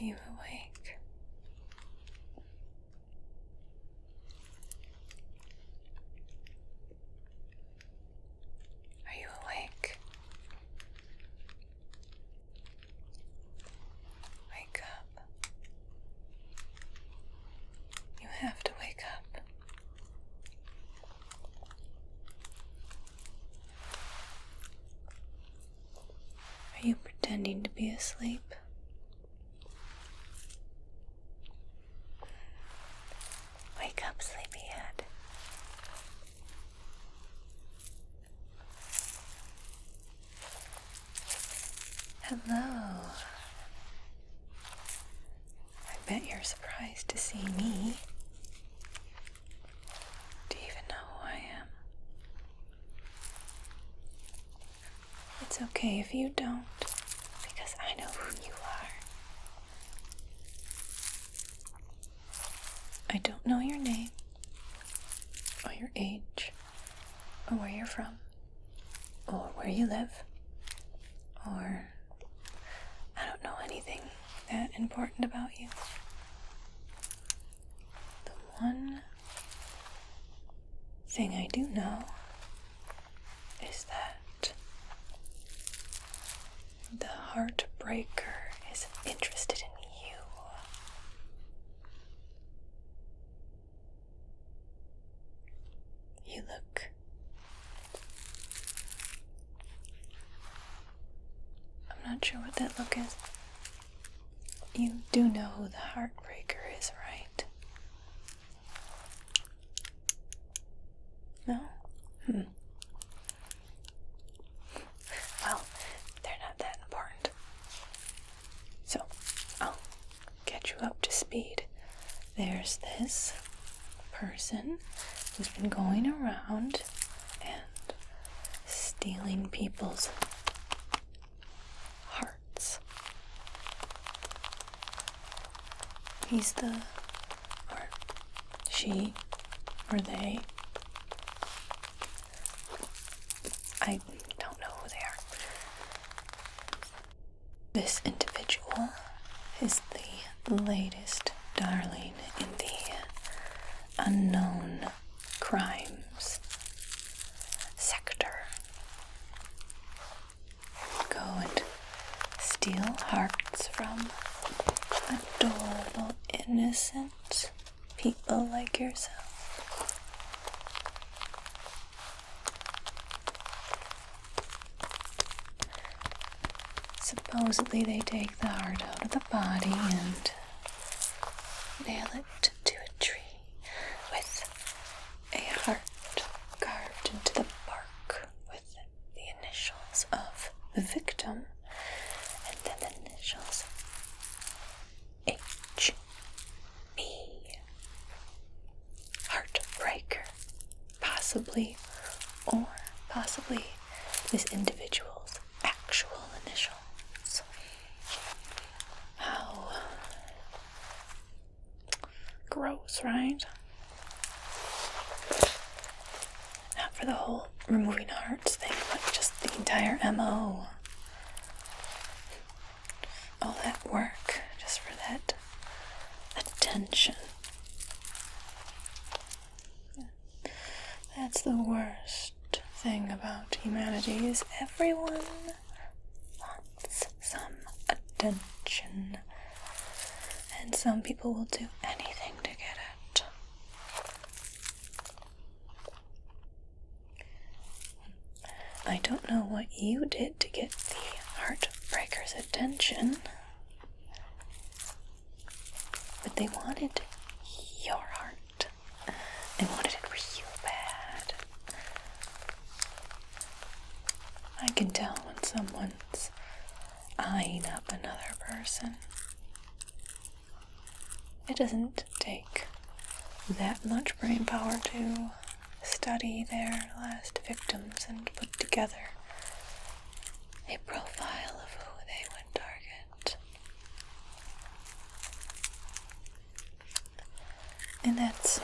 you awake? Are you awake? Wake up. You have to wake up. Are you pretending to be asleep? Wake up, sleepyhead. Hello. I bet you're surprised to see me. Do you even know who I am? It's okay if you don't, because I know who you are. I don't know your name, or your age, or where you're from, or where you live, or I don't know anything that important about you. The one thing I do know is that the Heartbreaker is interested in you. You look I'm not sure what that look is. You do know who the Heartbreaker is, right? No? Well, they're not that important. So, I'll get you up to speed. There's this person who's been going around and stealing people's hearts. He's or she, or they. I don't know who they are. This individual is the latest darling in the unknown crimes sector. Go and steal hearts from adorable, innocent people like yourself. Supposedly they take the heart out of the body and nail it to a tree with a heart carved into the bark with the initials of the victim and then the initials H.B. Heartbreaker. Possibly this individual's actual initials. How gross, right? Not for the whole removing hearts thing, but just the entire MO. All that work just for that attention. That's the worst thing about humanity is everyone wants some attention. And some people will do anything to get it. I don't know what you did to get the Heartbreaker's attention, but they wanted your heart. They wanted it real bad. I can tell when someone's eyeing up another person. It doesn't take that much brain power to study their last victims and put together a profile of who they would target. And that's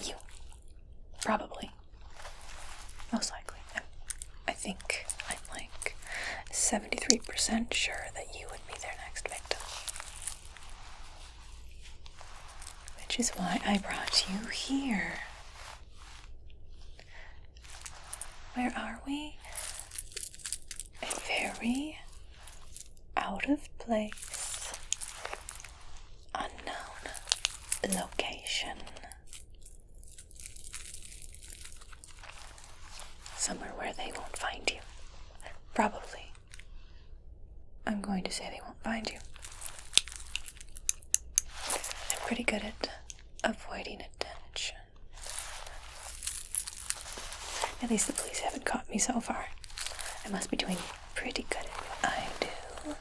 you. Probably. Most likely. I think I'm like 73% sure that you would be their next victim. which is why I brought you here. Where are we? A very out of place, unknown location. Somewhere where they won't find you. Probably. I'm going to say they won't find you. I'm pretty good at avoiding attention. At least the police haven't caught me so far. I must be doing pretty good at what I do.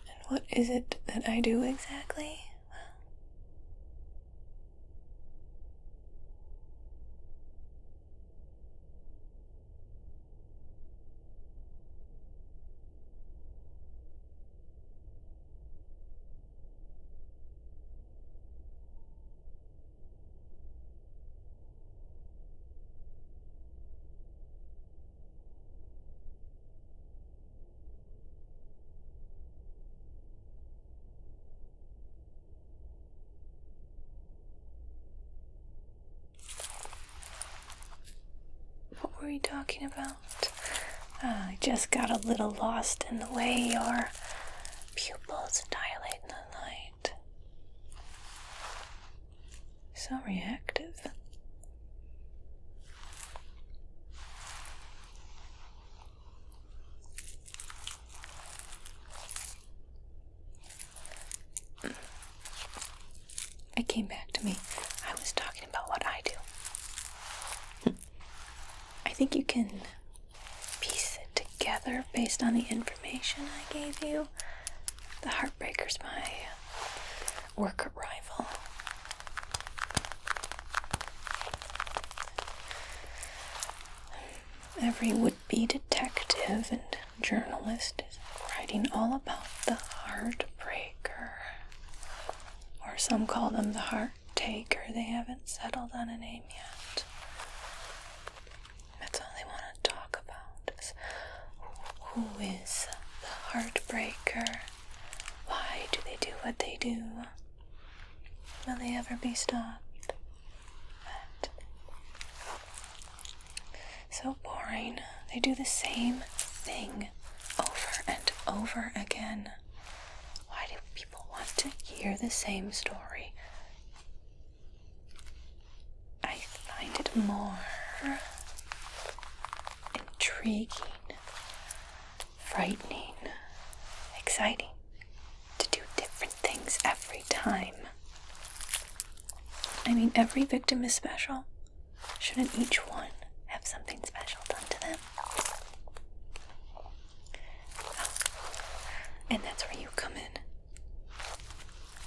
And what is it that I do exactly? What were we talking about? I just got a little lost in the way your pupils dilate in the light. So reactive. It came back to me. I was talking about what I do. I think you can piece it together based on the information I gave you. The Heartbreaker's my work rival. Every would-be detective and journalist is writing all about the Heartbreaker. Or some call them the Heart Taker. They haven't settled on a name yet. That's all they want to talk about is who is the Heartbreaker? Why do they do what they do? Will they ever be stopped? But so boring. They do the same thing over and over again. Why do people want to hear the same story? I find it more intriguing, frightening, exciting to do different things every time. I mean, every victim is special. Shouldn't each one have something special done to them? And that's where you come in.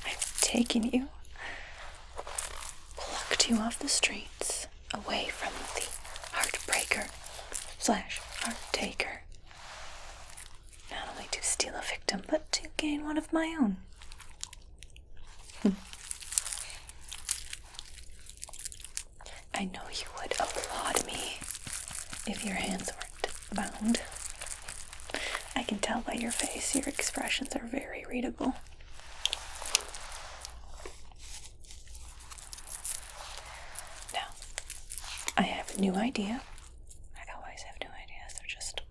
I've taken you, plucked you off the streets, away from the Heartbreaker / Heart Taker. Not only to steal a victim, but to gain one of my own. I know you would applaud me if your hands weren't bound. I can tell by your face, your expressions are very readable. Now, I have a new idea. I always have new ideas, they're just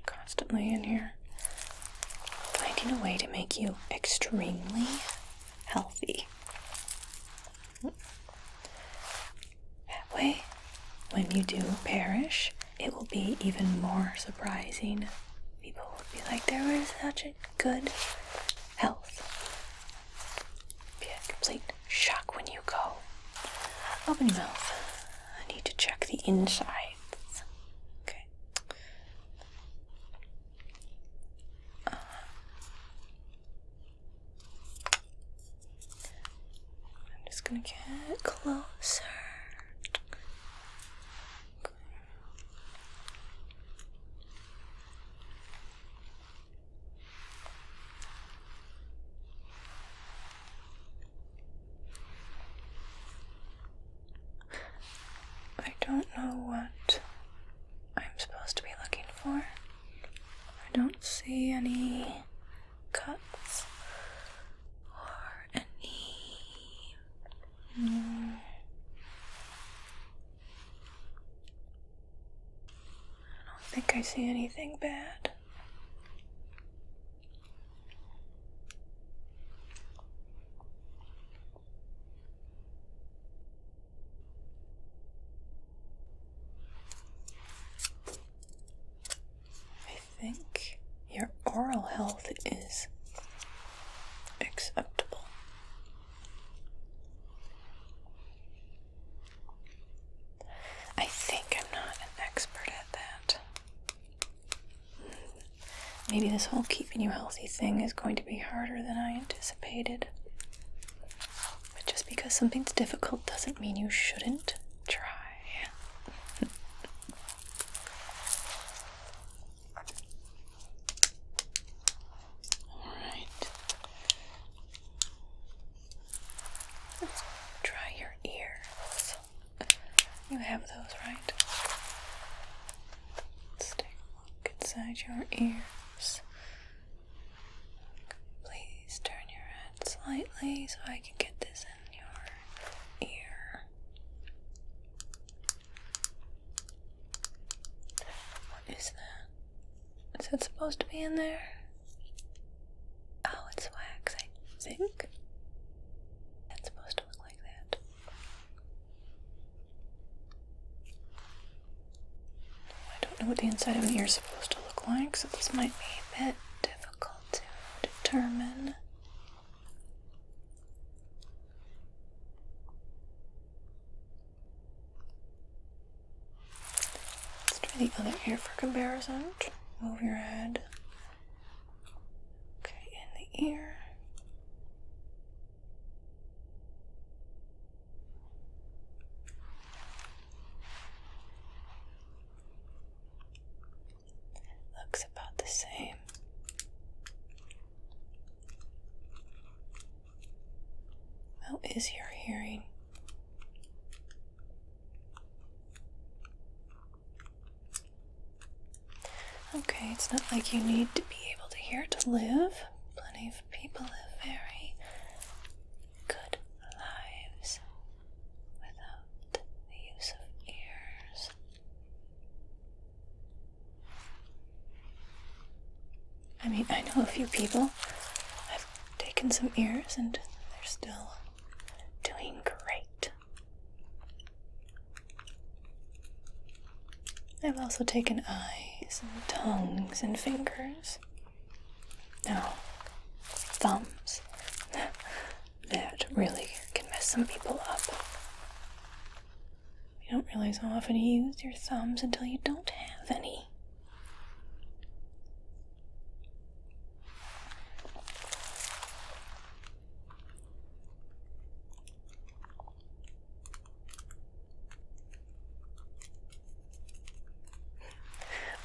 constantly in here. Finding a way to make you extremely healthy. That way, when you do perish, it will be even more surprising. People will be like, there was such a good health. Be a complete shock when you go. Open your mouth. I need to check the insides. Okay. I'm just gonna get closer. I don't know what think I see anything bad. I think your oral health is acceptable. I think I'm not an expert at that. Maybe this whole keeping you healthy thing is going to be harder than I anticipated. But just because something's difficult doesn't mean you shouldn't try. Alright. Let's try your ears. You have those, right? Let's take a look inside your ears. Please turn your head slightly so I can get this in your ear. What is that? Is that supposed to be in there? Oh, it's wax, I think. That's supposed to look like that. I don't know what the inside of an ear is supposed to look like, so this might be a bit difficult to determine. Let's try the other ear for comparison. Move your head. Okay, in the ear. Looks about the same. How is your hearing? Okay, it's not like you need to be able to hear to live. Plenty of people live very good lives without the use of ears. I mean, I know a few people have taken some ears and they're still doing great. I've also taken eyes and tongues and fingers. Now, thumbs. That really can mess some people up. You don't realize how often you use your thumbs until you don't have any.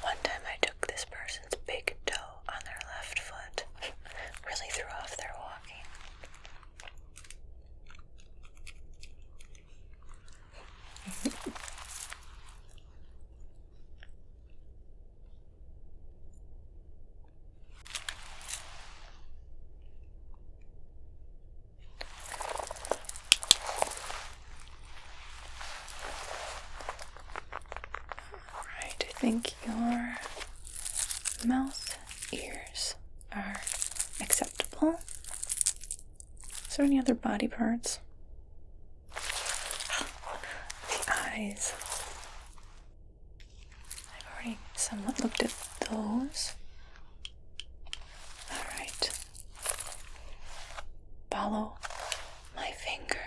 One time I took this person's big toe on their left foot. Really threw off their walking. Alright, I think your mouth, ears are acceptable. Is there any other body parts? The eyes. I've already somewhat looked at those. Alright. Follow my finger.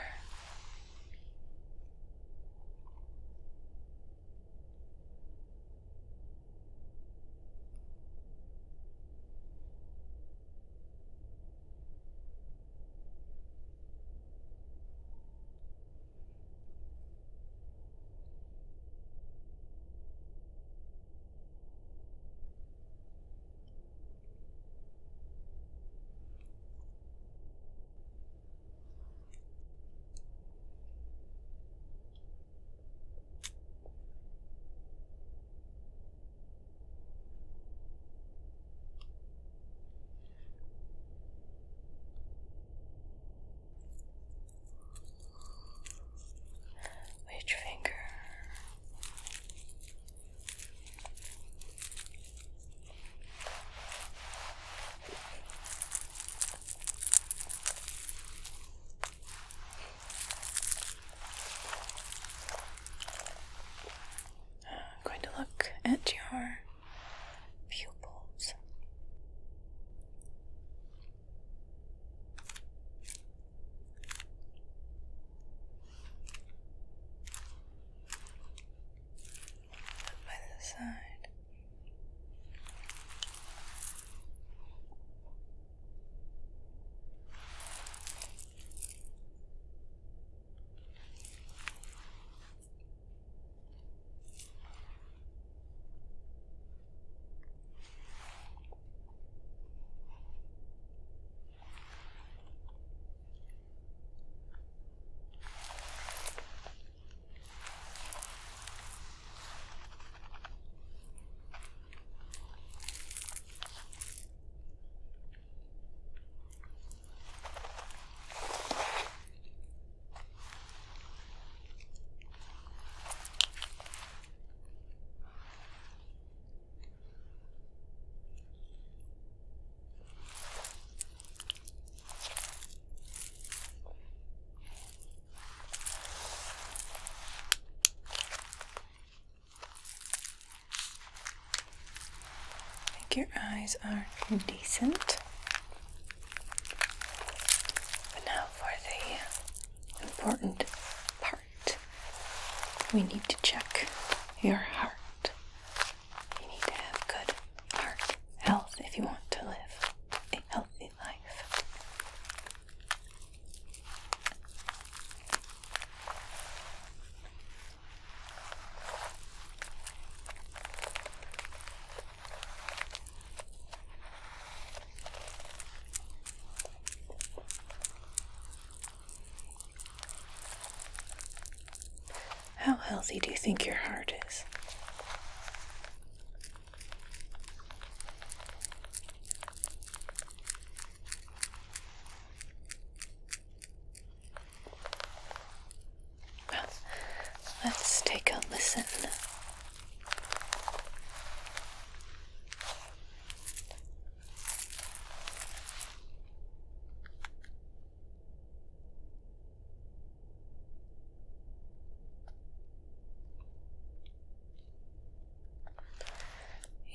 side. Your eyes are decent. But now for the important part. We need to check your heart. You need to have good heart health if you want to live a healthy life. How healthy do you think your heart is? Well, let's take a listen.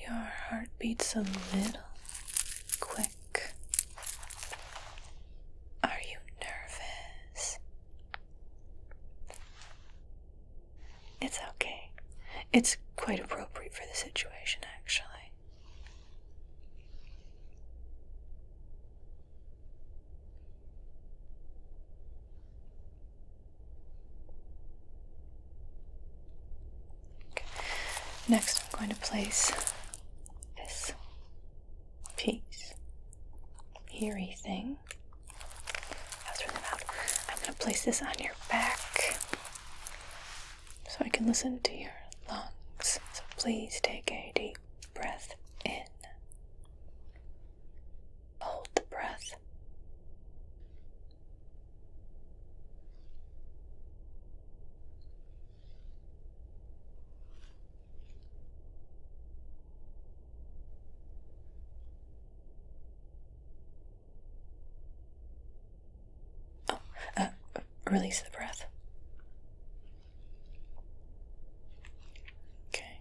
Your heart beats a little quick. Are you nervous? It's okay. It's quite appropriate for the situation, actually. Okay. Next, I'm going to place this piece, eerie thing. I'll throw them out. I'm going to place this on your back so I can listen to your lungs. So please take a deep breath in. Hold the breath. Release the breath. Okay.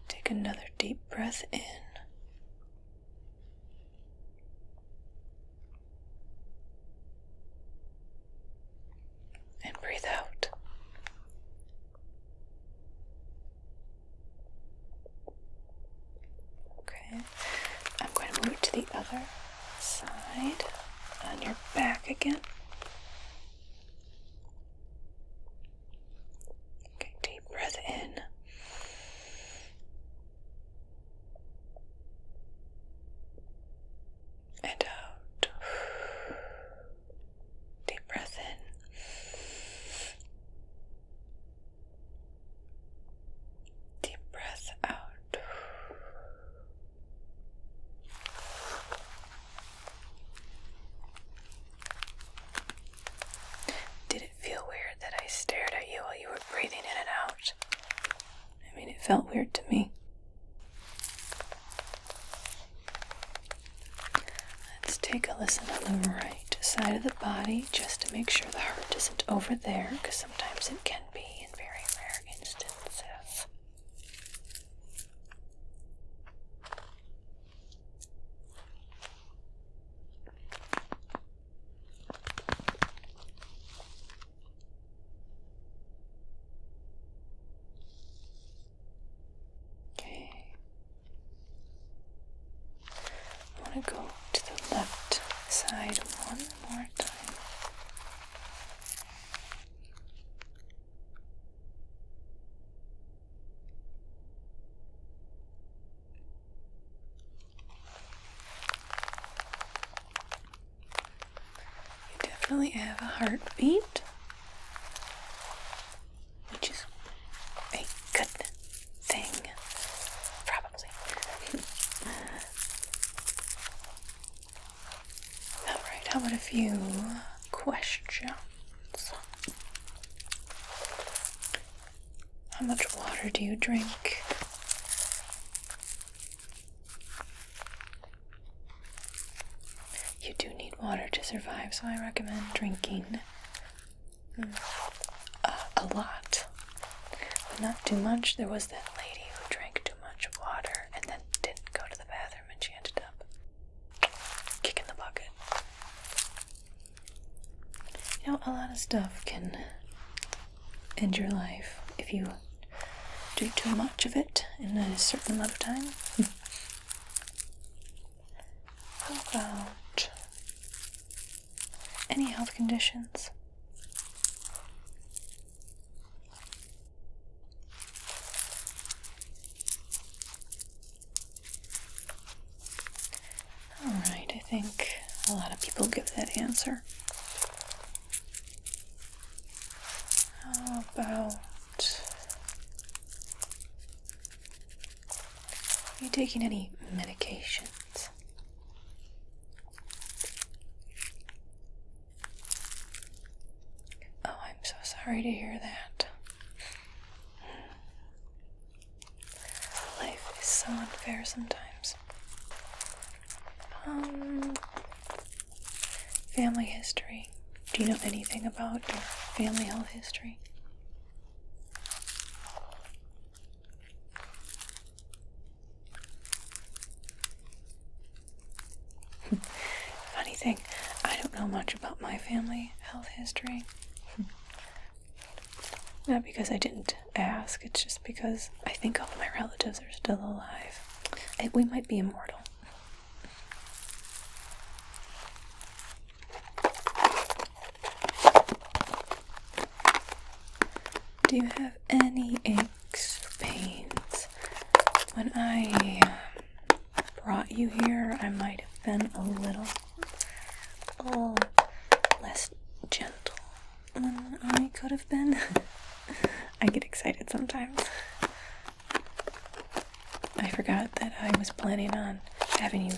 Take another deep breath in. And breathe out. Okay. I'm going to move it to the other side on your back again. Okay, deep breath in. And out. Deep breath in. Deep breath out. Did it feel weird that I stared at you while you were breathing in and out? I mean, it felt weird to me. Let's take a listen on the right side of the body just to make sure the heart isn't over there, because sometimes it can be in very rare instances. want to go to the left side one more time. You definitely have a heartbeat, which is a good thing, probably. Alright, how about a few questions? How much water do you drink? You do need water to survive, so I recommend drinking a lot. But not too much. There was that lady who drank too much water and then didn't go to the bathroom, and she ended up kicking the bucket. You know, a lot of stuff can end your life if you do too much of it in a certain amount of time. How about any health conditions? Alright, I think a lot of people give that answer. How about, are you taking any medications? Oh, I'm so sorry to hear that. Life is so unfair sometimes. Family history. Do you know anything about your family health history? Funny thing, I don't know much about my family health history. Not because I didn't ask, it's just because I think all of my relatives are still alive. We might be immortal. Do you have any aches or pains? When I brought you here, I might have been a little less gentle than I could have been. I get excited sometimes. I forgot that I was planning on having you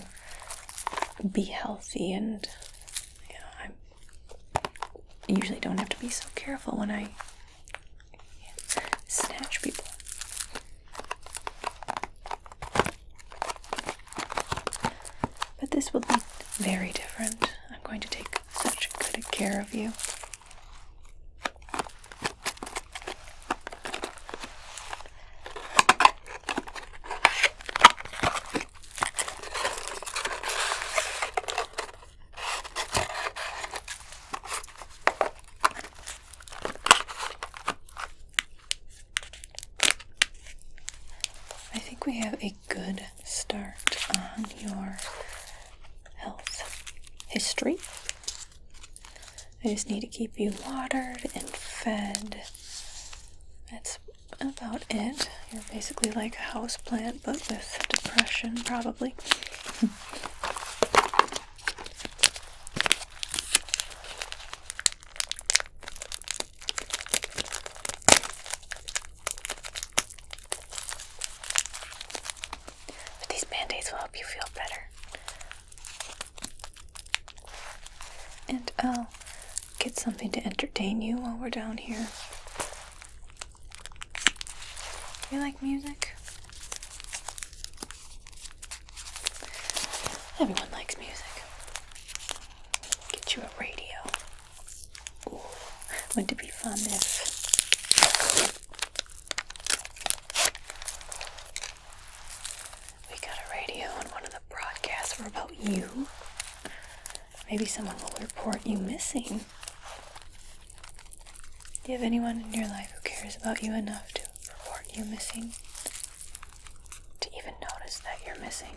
be healthy, and I usually don't have to be so careful when I snatch people. But this will be very different. I'm going to take such good care of you. I think we have a good start on your health history. I just need to keep you watered and fed. That's about it. You're basically like a house plant, but with depression, probably. But these Band-Aids will help you feel better. And I'll get something to entertain you while we're down here. You like music? Everyone likes music. Get you a radio. Ooh, wouldn't it be fun if we got a radio and one of the broadcasts were about you? Maybe someone will report you missing. Do you have anyone in your life who cares about you enough to report you missing? To even notice that you're missing?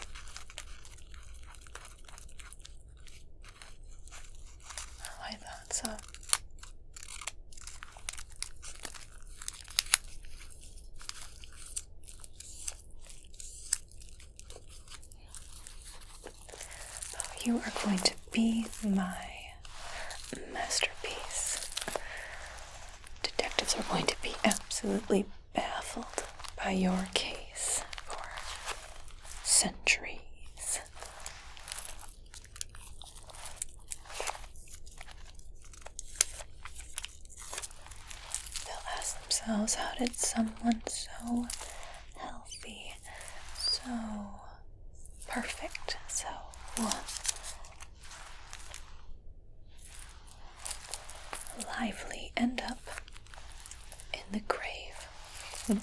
You are going to be my masterpiece. Detectives are going to be absolutely baffled by your case for centuries. They'll ask themselves, how did someone so healthy, so perfect, so lively end up in the grave? But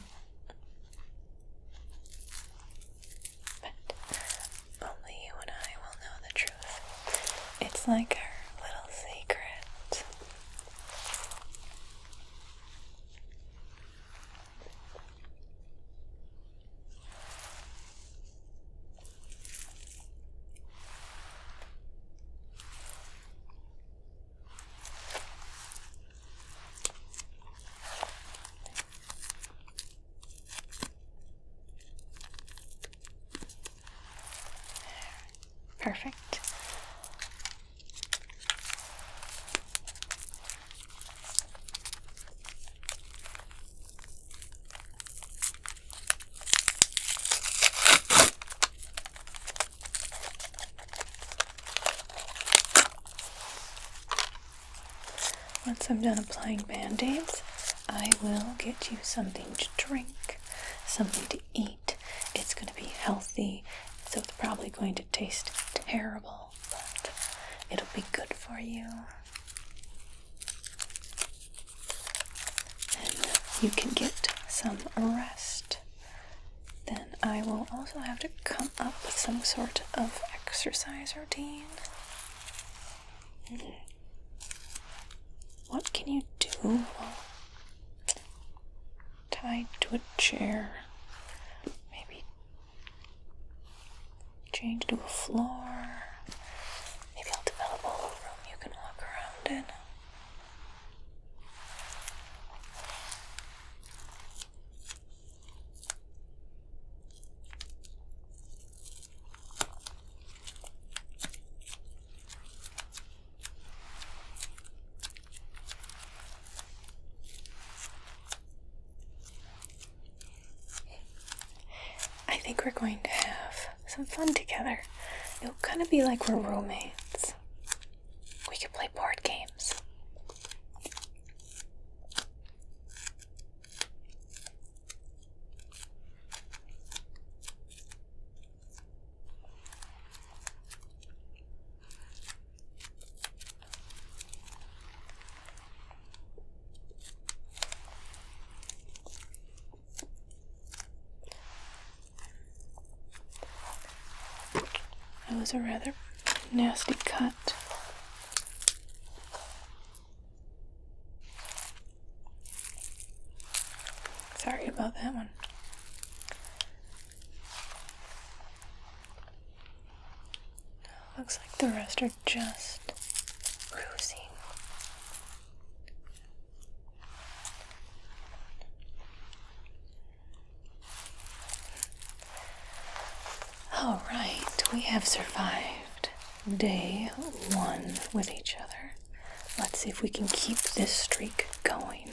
only you and I will know the truth. It's like our little secret. Perfect. Once I'm done applying band-aids, I will get you something to drink, something to eat. It's going to be healthy, so it's probably going to taste terrible, but it'll be good for you. And you can get some rest. Then I will also have to come up with some sort of exercise routine. What can you do? Tied to a chair. Maybe change to a floor. Maybe I'll develop a whole room you can walk around in. I think we're going to have some fun together. It'll kind of be like we're roommates. We can play board games. That was a rather nasty cut. Sorry about that one. Looks like the rest are just bruising. All right, we have survived day 1 with each other. Let's see if we can keep this streak going.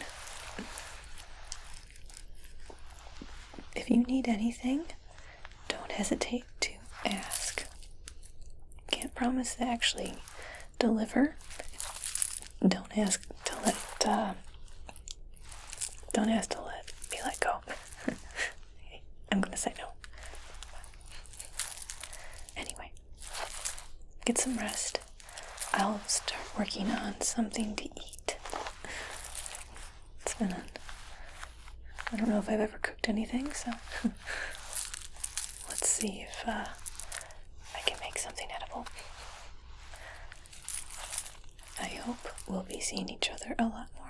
If you need anything, don't hesitate to ask. Can't promise to actually deliver. Don't ask to let me let go. I'm gonna say no. Anyway, get some rest. I'll start working on something to eat. It's been I don't know if I've ever cooked anything, so let's see if I can make something edible. I hope we'll be seeing each other a lot more.